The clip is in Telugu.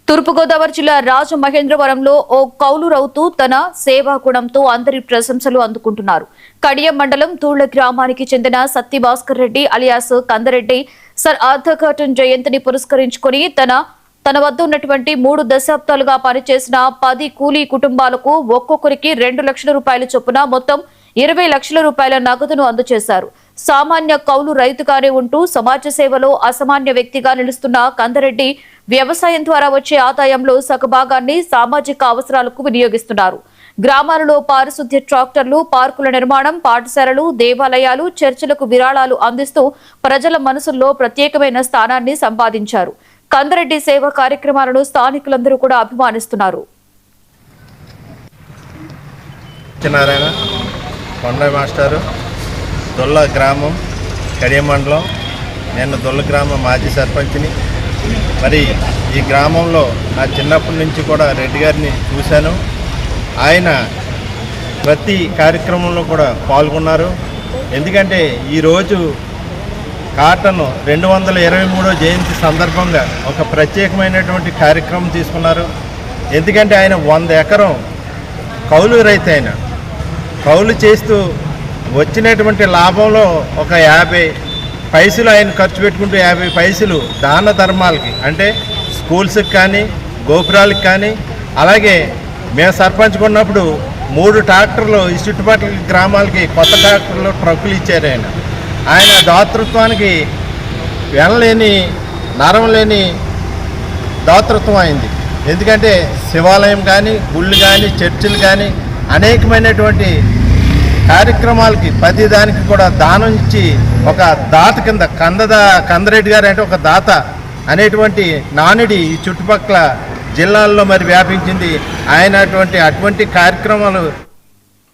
తూర్పుగోదావరి జిల్లా రాజమహేంద్రవరంలో ఓ కౌలు రౌతు తన సేవా గుణంతో అందరి ప్రశంసలు అందుకుంటున్నారు. కడియం మండలం తూళ్ల గ్రామానికి చెందిన Satti Bhaskar Reddy alias Kandareddy sir Arthur Cotton జయంతిని పురస్కరించుకుని తన వద్ద ఉన్నటువంటి 3 దశాబ్దాలుగా పనిచేసిన 10 కూలీ కుటుంబాలకు ఒక్కొక్కరికి 2 లక్షల రూపాయల చొప్పున మొత్తం 20 లక్షల రూపాయల నగదును అందజేశారు. సామాన్య కౌలు రైతుగానే ఉంటూ సమాజ సేవలో అసామాన్య వ్యక్తిగా నిలుస్తున్న కందరెడ్డి వ్యవసాయం ద్వారా వచ్చే ఆదాయంలో సగభాగాన్ని సామాజిక అవసరాలకు వినియోగిస్తున్నారు. గ్రామాలలో పారిశుద్ధ్య ట్రాక్టర్లు, పార్కుల నిర్మాణం, పాఠశాలలు, దేవాలయాలు, చర్చిలకు విరాళాలు అందిస్తూ ప్రజల మనసుల్లో ప్రత్యేకమైన స్థానాన్ని సంపాదించారు. కందరెడ్డి సేవా కార్యక్రమాలను స్థానికులందరూ కూడా అభిమానిస్తున్నారు. కొండ మాస్టారు దొల్ల గ్రామం కడియం మండలం. నేను దొల్ల గ్రామం మాజీ సర్పంచ్ని. మరి ఈ గ్రామంలో నా చిన్నప్పటి నుంచి కూడా రెడ్డి గారిని చూశాను. ఆయన ప్రతి కార్యక్రమంలో కూడా పాల్గొన్నారు. ఎందుకంటే ఈరోజు కాటన్ 223వ జయంతి సందర్భంగా ఒక ప్రత్యేకమైనటువంటి కార్యక్రమం తీసుకున్నారు. ఎందుకంటే ఆయన 100 ఎకరం కౌలు రైతు. ఆయన కౌలు చేస్తూ వచ్చినటువంటి లాభంలో ఒక 50 పైసలు ఆయన ఖర్చు పెట్టుకుంటూ 50 పైసలు దాన ధర్మాలకి, అంటే స్కూల్స్కి కానీ గోపురాలకు కానీ, అలాగే మేము సర్పంచ్ ఉన్నప్పుడు 3 ట్రాక్టర్లు ఈ చుట్టుపక్కల గ్రామాలకి కొత్త ట్రాక్టర్లు ట్రక్కులు ఇచ్చారు. ఆయన దాతృత్వానికి వెళ్ళలేని నరం లేని దాతృత్వం అయింది. ఎందుకంటే శివాలయం కానీ, గుళ్ళు కానీ, చర్చిలు కానీ అనేకమైనటువంటి కార్యక్రమాలకి ప్రతి దానికి కూడా దానం ఇచ్చి ఒక దాత కింద కందరెడ్డి గారు అంటే ఒక దాత అనేటువంటి నానుడి ఈ చుట్టుపక్కల జిల్లాల్లో మరి వ్యాపించింది. ఆయన అటువంటి కార్యక్రమాలు